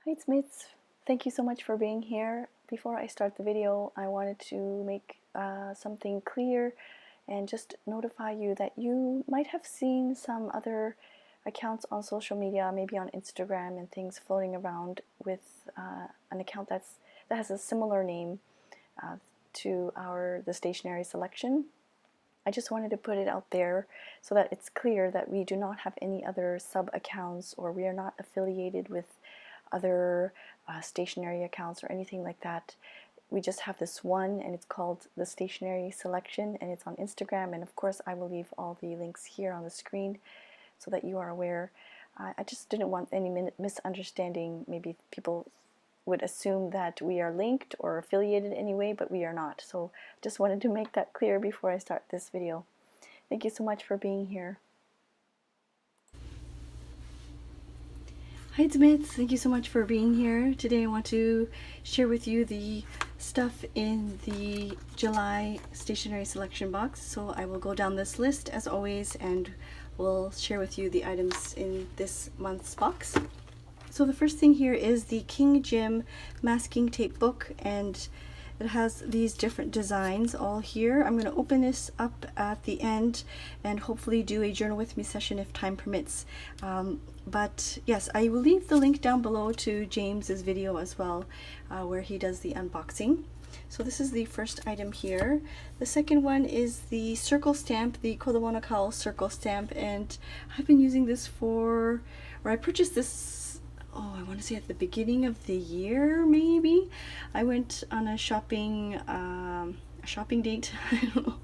Hi mates, thank you so much for being here. Before I start the video, I wanted to make something clear and just notify you that you might have seen some other accounts on social media, maybe on Instagram and things, floating around with an account that has a similar name to the stationery selection. I just wanted to put it out there so that it's clear that we do not have any other sub accounts, or we are not affiliated with other stationery accounts or anything like that. We just have this one, and it's called the Stationery Selection, and it's on Instagram. And of course, I will leave all the links here on the screen so that you are aware. I just didn't want any misunderstanding. Maybe people would assume that we are linked or affiliated anyway, but we are not. So just wanted to make that clear before I start this video. Thank you so much for being here. Hi mates, thank you so much for being here. Today I want to share with you the stuff in the July stationery selection box. So I will go down this list as always and will share with you the items in this month's box. So the first thing here is the King Jim masking tape book, and it has these different designs all here. I'm going to open this up at the end and hopefully do a journal with me session if time permits. But yes, I will leave the link down below to James's video as well, where he does the unboxing. So this is the first item here. The second one is the circle stamp, the Kodomo no Kao circle stamp, and I've been using this I purchased this, I want to say at the beginning of the year, maybe. I went on a shopping date, I don't know,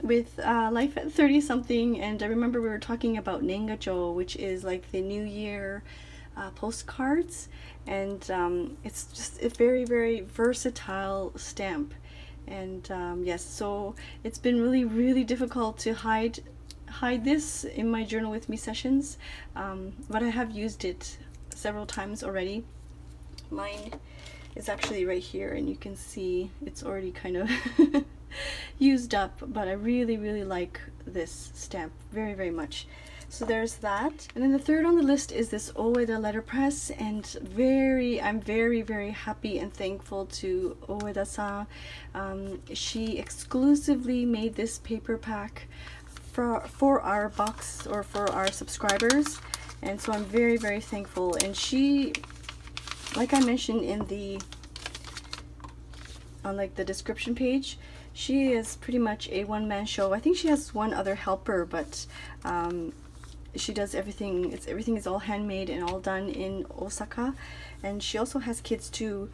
with Life at 30 something, and I remember we were talking about Nengacho, which is like the New Year postcards, and it's just a very, very versatile stamp. And yes, so it's been really, really difficult to hide this in my journal with me sessions, but I have used it several times already. Mine is actually right here, and you can see it's already kind of used up, but I really, really like this stamp very, very much. So there's that. And then the third on the list is this Oeda letterpress, and I'm very, very happy and thankful to Oeda-san. She exclusively made this paper pack for our box, or for our subscribers, and so I'm very, very thankful. And she, like I mentioned on like the description page, she is pretty much a one-man show. I think she has one other helper, but she does everything. Everything is all handmade and all done in Osaka, and she also has kids too.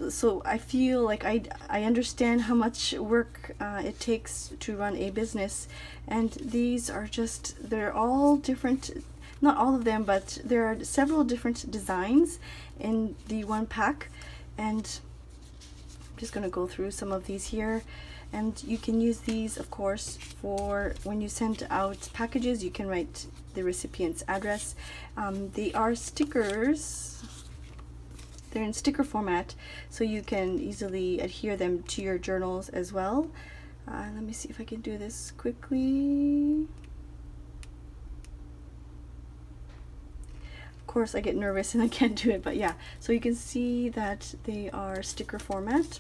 So I feel like I understand how much work it takes to run a business, and these are they're all different. Not all of them, but there are several different designs in the one pack, and I'm just going to go through some of these here. And you can use these, of course, for when you send out packages. You can write the recipient's address. They are stickers. They're in sticker format, so you can easily adhere them to your journals as well. Let me see if I can do this quickly. Of course, I get nervous and I can't do it, but yeah. So you can see that they are sticker format,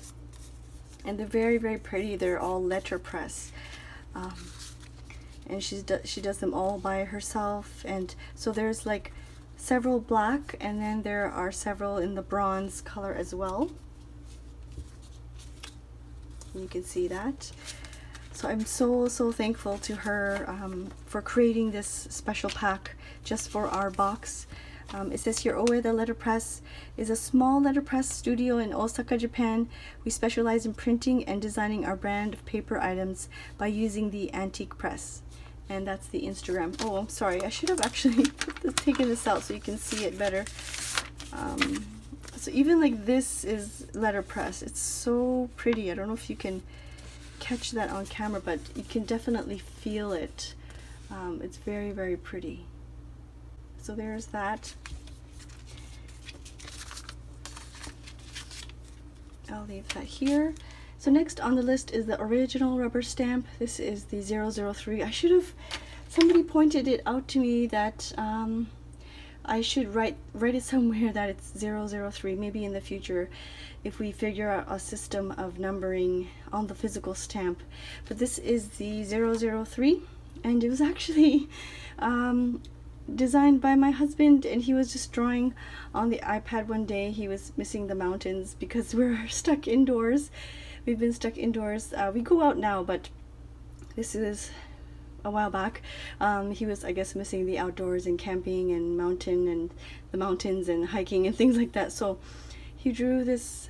and they're very, very pretty. They're all letterpress, and she does them all by herself. And so there's like several black, and then there are several in the bronze color as well. You can see that. So I'm so thankful to her for creating this special pack just for our box. It says here, Oeda Letterpress is a small letterpress studio in Osaka, Japan. We specialize in printing and designing our brand of paper items by using the antique press. And that's the Instagram. Oh, I'm sorry. I should have actually taken this out so you can see it better. So even like this is letterpress. It's so pretty. I don't know if you can catch that on camera, but you can definitely feel it. It's very, very pretty. So there's that. I'll leave that here. So next on the list is the original rubber stamp. This is the 003. Somebody pointed it out to me that I should write it somewhere that it's 003, maybe in the future if we figure out a system of numbering on the physical stamp. But this is the 003, and it was actually designed by my husband, and he was just drawing on the iPad one day. He was missing the mountains because we're stuck indoors. We've been stuck indoors. We go out now, but this is a while back. He was, I guess, missing the outdoors and camping and the mountains and hiking and things like that. So he drew this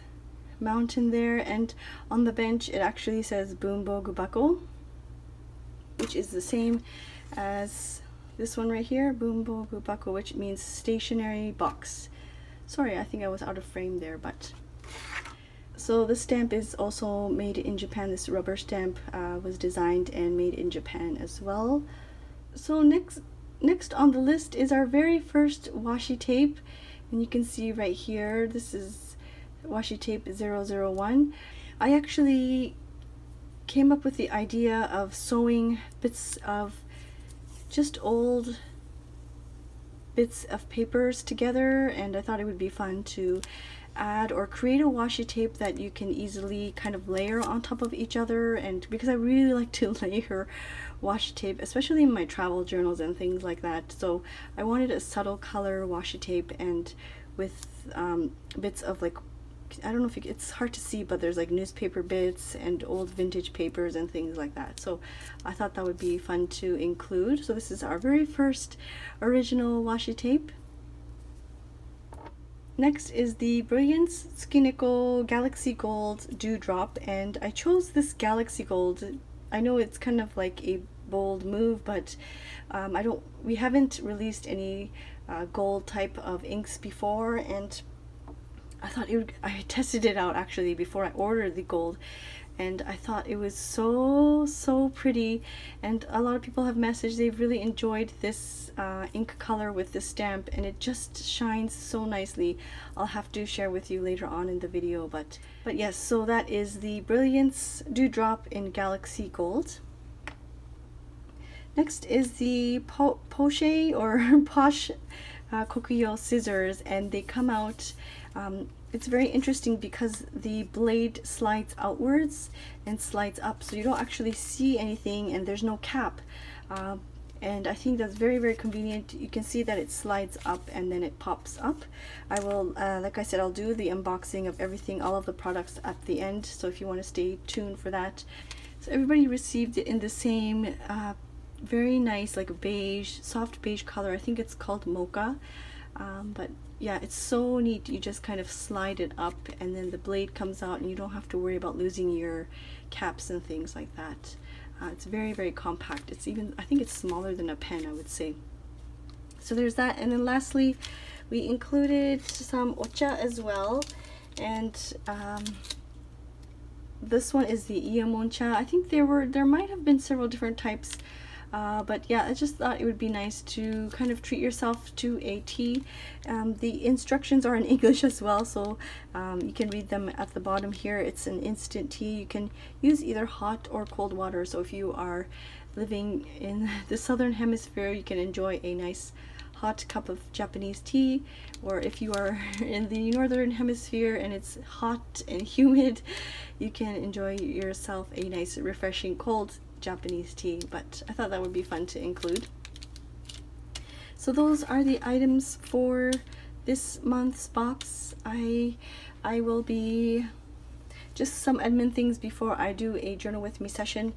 mountain there, and on the bench it actually says Bunbo Gubako, which is the same as this one right here, Bunbo Gubako, which means stationery box. Sorry, I think I was out of frame there, but so this stamp is also made in Japan. This rubber stamp was designed and made in Japan as well. So next on the list is our very first washi tape, and you can see right here, this is washi tape 001. I actually came up with the idea of sewing bits of just old bits of papers together, and I thought it would be fun to add or create a washi tape that you can easily kind of layer on top of each other. And because I really like to layer washi tape, especially in my travel journals and things like that, so I wanted a subtle color washi tape, and with bits of, like, I don't know if it's hard to see, but there's like newspaper bits and old vintage papers and things like that. So I thought that would be fun to include. So this is our very first original washi tape. Next is the Brilliance Tsukineko Galaxy Gold Dewdrop, and I chose this Galaxy Gold. I know it's kind of like a bold move, but we haven't released any gold type of inks before, and I thought I tested it out actually before I ordered the gold, and I thought it was so pretty, and a lot of people have messaged they've really enjoyed this ink color with this stamp, and it just shines so nicely. I'll have to share with you later on in the video, but yes, so that is the Brilliance Dewdrop in Galaxy Gold. Next is the Poche or Posh Kokuyo scissors, and they come out, it's very interesting because the blade slides outwards and slides up, so you don't actually see anything, and there's no cap, and I think that's very convenient. You can see that it slides up and then it pops up. I will, like I said, I'll do the unboxing of everything, all of the products at the end, so if you want to stay tuned for that. So everybody received it in the same very nice, like beige, soft beige color. I think it's called mocha, but yeah, it's so neat. You just kind of slide it up and then the blade comes out, and you don't have to worry about losing your caps and things like that. It's very compact. It's even, I think it's smaller than a pen, I would say. So there's that, and then lastly we included some ocha as well, and this one is the Iamoncha. I think there might have been several different types, but yeah, I just thought it would be nice to kind of treat yourself to a tea. The instructions are in English as well, so you can read them at the bottom here. It's an instant tea. You can use either hot or cold water, so if you are living in the southern hemisphere, you can enjoy a nice hot cup of Japanese tea, or if you are in the northern hemisphere and it's hot and humid, you can enjoy yourself a nice refreshing cold Japanese tea. But I thought that would be fun to include. So those are the items for this month's box. I will be just some admin things before I do a journal with me session.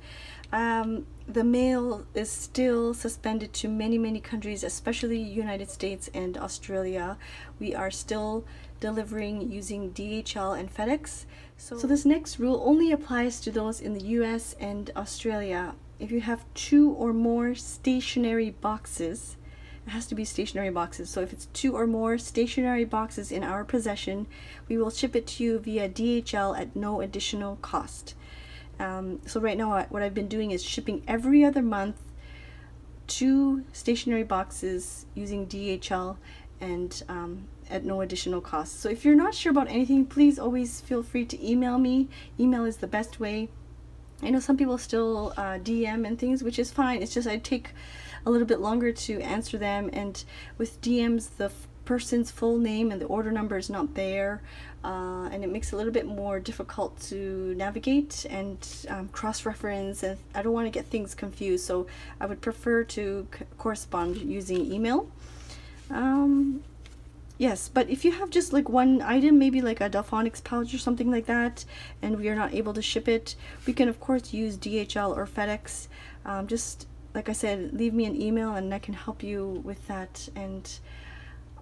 The mail is still suspended to many countries, especially United States and Australia. We are still delivering using DHL and FedEx. So this next rule only applies to those in the US and Australia. If you have 2 or more stationery boxes, it has to be stationery boxes. So if it's 2 or more stationery boxes in our possession, we will ship it to you via DHL at no additional cost. So right now what I've been doing is shipping every other month 2 stationery boxes using DHL and at no additional cost. So if you're not sure about anything, please always feel free to email me. Email is the best way. I know some people still DM and things, which is fine. It's just I take a little bit longer to answer them, and with DMs the person's full name and the order number is not there, and it makes it a little bit more difficult to navigate and cross-reference, and I don't want to get things confused, so I would prefer to correspond using email. Yes, but if you have just like one item, maybe like a Delphonics pouch or something like that, and we are not able to ship it, we can of course use DHL or FedEx. Just like I said, leave me an email and I can help you with that. And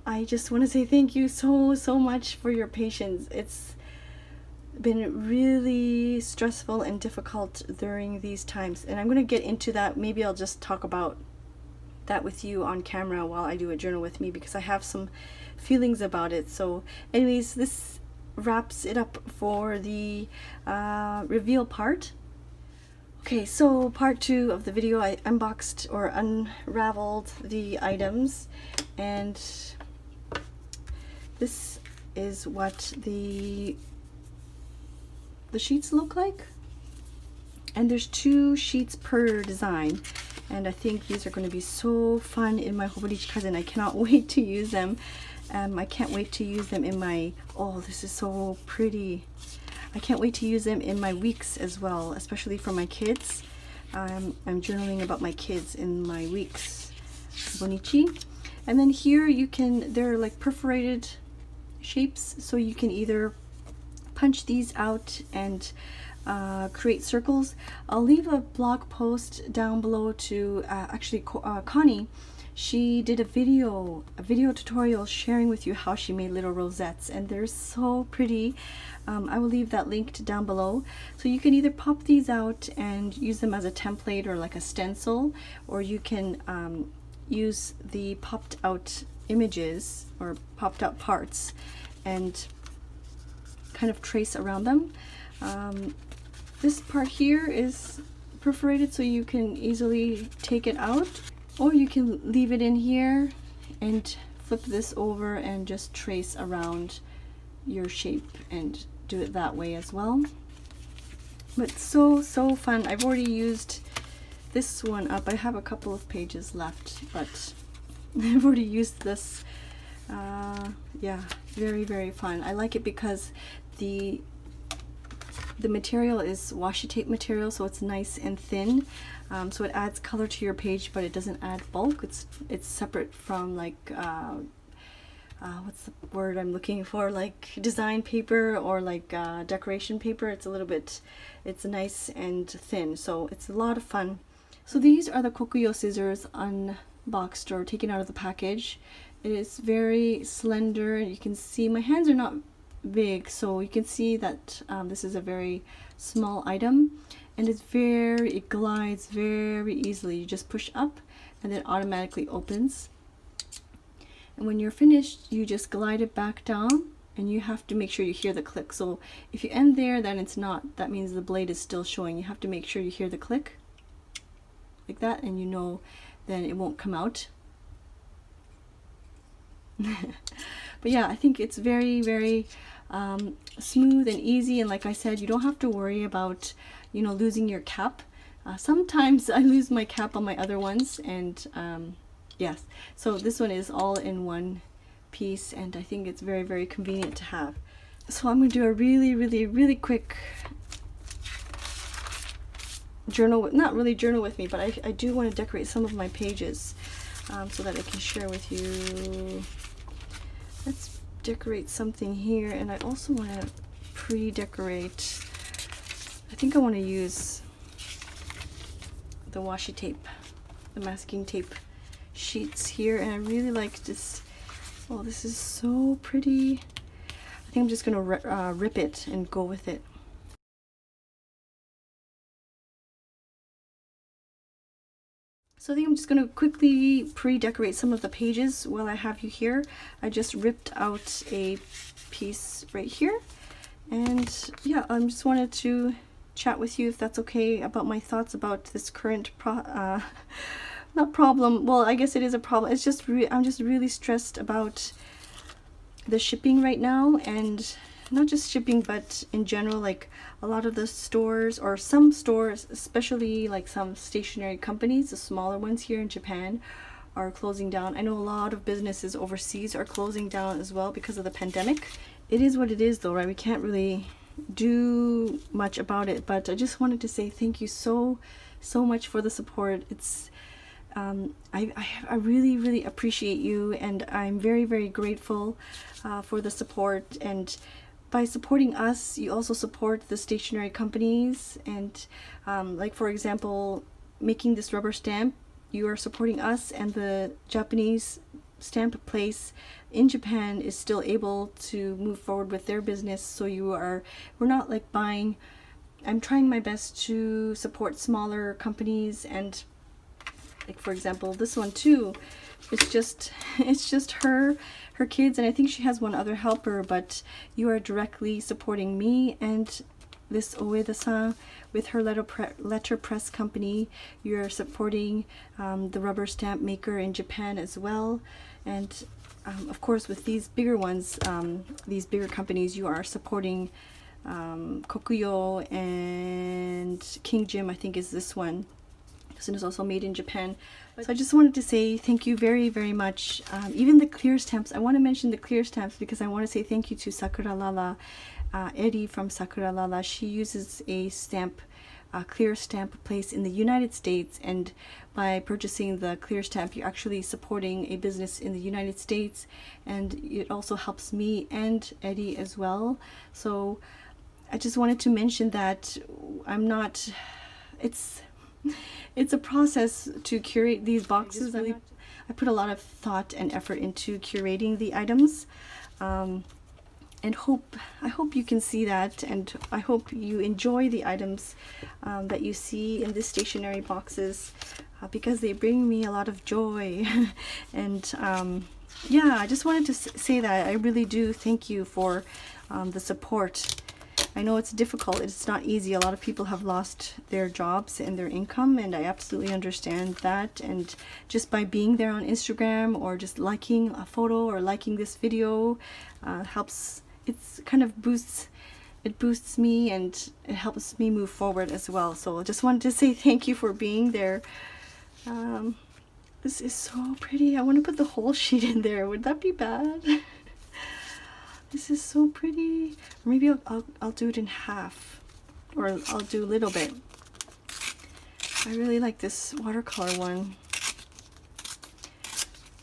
I just want to say thank you so much for your patience. It's been really stressful and difficult during these times, and I'm going to get into that. Maybe I'll just talk about that with you on camera while I do a journal with me, because I have some feelings about it. So anyways, this wraps it up for the reveal part. Okay, so part 2 of the video, I unboxed or unraveled the items, and this is what the sheets look like. And there's 2 sheets per design, and I think these are going to be so fun in my Hobonichi Cousin. I cannot wait to use them. I can't wait to use them in my, oh, this is so pretty. I can't wait to use them in my weeks as well, especially for my kids. I'm journaling about my kids in my weeks. Hobonichi. And then here you can, they're like perforated shapes, so you can either punch these out and create circles. I'll leave a blog post down below to actually Connie. She did a video tutorial sharing with you how she made little rosettes, and they're so pretty. I will leave that linked down below. So you can either pop these out and use them as a template or like a stencil, or you can use the popped out images or popped out parts and kind of trace around them. This part here is perforated, so you can easily take it out, or you can leave it in here and flip this over and just trace around your shape and do it that way as well. But so fun. I've already used this one up. I have a couple of pages left, but I've already used this. Yeah, very fun. I like it because the material is washi tape material, so it's nice and thin, so it adds color to your page, but it doesn't add bulk. It's separate from like what's the word I'm looking for, like design paper or like decoration paper. It's a little bit, it's nice and thin, so it's a lot of fun. So these are the Kokuyo scissors unboxed or taken out of the package. It is very slender. You can see my hands are not big, so you can see that this is a very small item, and it glides very easily. You just push up and it automatically opens, and when you're finished you just glide it back down, and you have to make sure you hear the click. So if you end there, then it's not, that means the blade is still showing. You have to make sure you hear the click like that, and you know then it won't come out. But yeah, I think it's very smooth and easy, and like I said, you don't have to worry about, you know, losing your cap. Sometimes I lose my cap on my other ones, and yes, so this one is all in one piece, and I think it's very convenient to have. So I'm going to do a really quick journal, not really journal with me, but I do want to decorate some of my pages so that I can share with you. Let's decorate something here, and I also want to pre-decorate. I think I want to use the washi tape, the masking tape sheets here, and I really like this. Oh, this is so pretty. I think I'm just going to rip it and go with it. So I think I'm just going to quickly pre-decorate some of the pages while I have you here. I just ripped out a piece right here, and yeah, I just wanted to chat with you, if that's okay, about my thoughts about this current not problem, well, I guess it is a problem. It's just I'm just really stressed about the shipping right now, and not just shipping, but in general, like a lot of the stores, or some stores, especially like some stationery companies, the smaller ones here in Japan, are closing down. I know a lot of businesses overseas are closing down as well because of the pandemic. It is what it is though, right? We can't really do much about it, but I just wanted to say thank you so much for the support. It's I really appreciate you, and I'm very grateful for the support. And by supporting us, you also support the stationery companies. And like for example, making this rubber stamp, you are supporting us, and the Japanese stamp place in Japan is still able to move forward with their business. So we're not like buying. I'm trying my best to support smaller companies, and like for example this one too, it's just her kids, and I think she has one other helper, but you are directly supporting me and this Ueda-san with her letterpress company. You're supporting the rubber stamp maker in Japan as well. And of course with these bigger ones, these bigger companies, you are supporting Kokuyo and King Jim, I think is this one. This one is also made in Japan. So I just wanted to say thank you very much. Even the clear stamps, I want to mention the clear stamps because I want to say thank you to Sakura Lala, Eddie from Sakura Lala. She uses a clear stamp place in the United States, and by purchasing the clear stamp, you're actually supporting a business in the United States, and it also helps me and Eddie as well. So I just wanted to mention that it's a process to curate these boxes. I put a lot of thought and effort into curating the items, and I hope you can see that, and I hope you enjoy the items that you see in the stationery boxes, because they bring me a lot of joy. And yeah, I just wanted to say that I really do thank you for the support. I know it's difficult, it's not easy. A lot of people have lost their jobs and their income, and I absolutely understand that. And just by being there on Instagram, or just liking a photo or liking this video, helps. It's kind of boosts me, and it helps me move forward as well. So I just wanted to say thank you for being there. This is so pretty. I want to put the whole sheet in there. Would that be bad? This is so pretty. Or maybe I'll do it in half, or I'll do a little bit. I really like this watercolor one.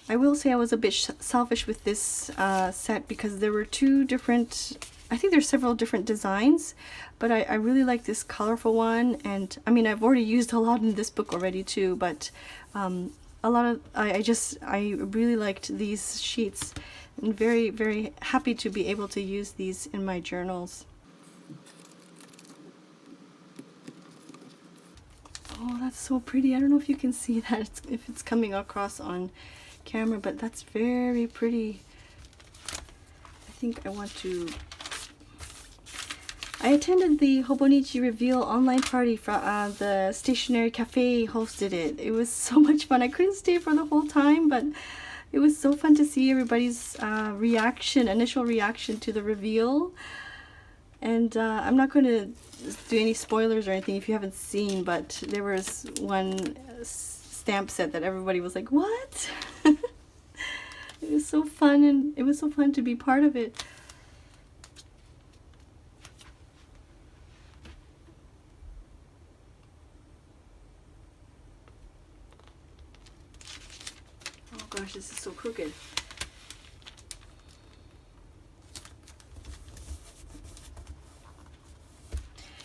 I will say I was a bit selfish with this set, because there were two different, I think there's several different designs, but I really like this colorful one. And I mean, I've already used a lot in this book already too, but a lot of, I really liked these sheets. I'm very happy to be able to use these in my journals. Oh, that's so pretty. I don't know if you can see that, if it's coming across on camera, but that's very pretty. I think I want to... I attended the Hobonichi reveal online party for the Stationery Cafe hosted it. It was so much fun. I couldn't stay for the whole time, but it was so fun to see everybody's initial reaction to the reveal. And I'm not going to do any spoilers or anything if you haven't seen, but there was one stamp set that everybody was like, what? It was so fun, and it was so fun to be part of it. Oh gosh, this is so crooked.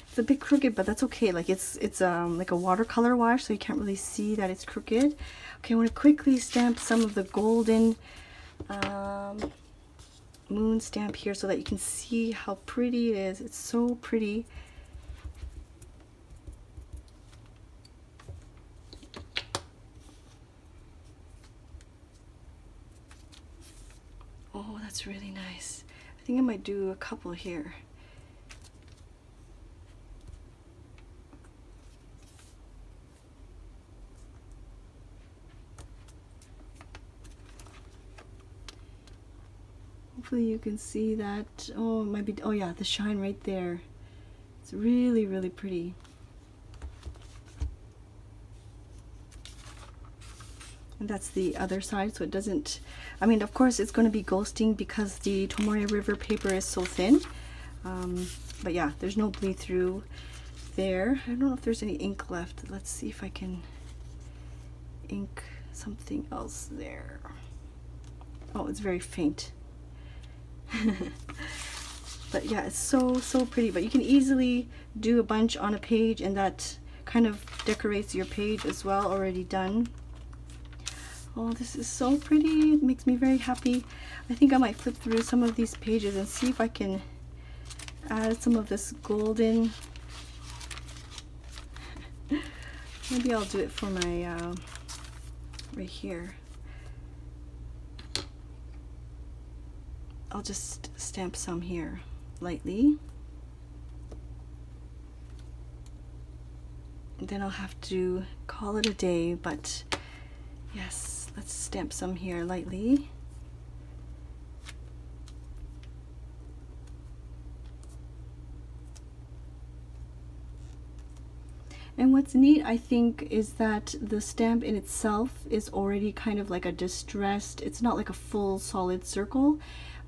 It's a bit crooked, but that's okay. Like it's like a watercolor wash, so you can't really see that it's crooked. Okay, I want to quickly stamp some of the golden moon stamp here so that you can see how pretty it is. It's so pretty. Oh, that's really nice. I think I might do a couple here. Hopefully you can see that. Oh, it might be, oh yeah, the shine right there. It's really, really pretty. And that's the other side, so it doesn't, I mean, of course it's going to be ghosting because the Tomoe River paper is so thin. But yeah, there's no bleed through there. I don't know if there's any ink left. Let's see if I can ink something else there. Oh, it's very faint. But yeah, it's so pretty. But you can easily do a bunch on a page, and that kind of decorates your page as well, already done. Oh, this is so pretty. It makes me very happy. I think I might flip through some of these pages and see if I can add some of this golden. Maybe I'll do it for my right here. I'll just stamp some here lightly. And then I'll have to call it a day, but yes, let's stamp some here lightly. And what's neat, I think, is that the stamp in itself is already kind of like a distressed, it's not like a full solid circle.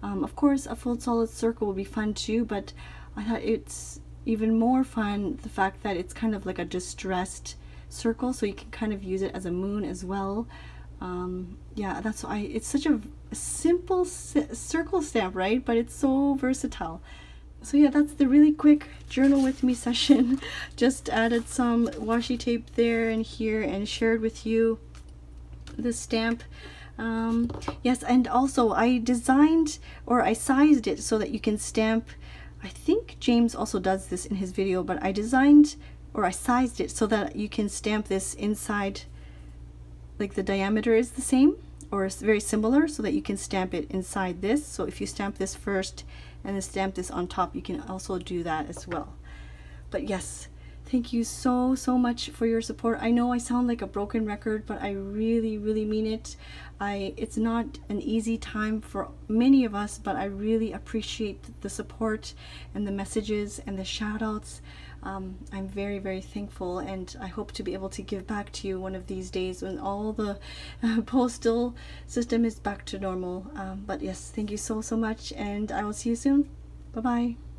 Of course, a full solid circle would be fun too, but I thought it's even more fun the fact that it's kind of like a distressed circle, so you can kind of use it as a moon as well. Yeah, that's why it's such a simple circle stamp, right? But it's so versatile. So yeah, that's the really quick journal with me session. Just added some washi tape there and here and shared with you the stamp. Yes, and also I designed, or I sized it so that you can stamp. I think James also does this in his video, but I designed, or I sized it so that you can stamp this inside, like the diameter is the same or it's very similar, so that you can stamp it inside this. So if you stamp this first and then stamp this on top, you can also do that as well. But yes, thank you so much for your support. I know I sound like a broken record, but I really mean it. It's not an easy time for many of us, but I really appreciate the support and the messages and the shout outs. I'm very thankful, and I hope to be able to give back to you one of these days when all the postal system is back to normal. But yes, thank you so much, and I will see you soon. Bye bye.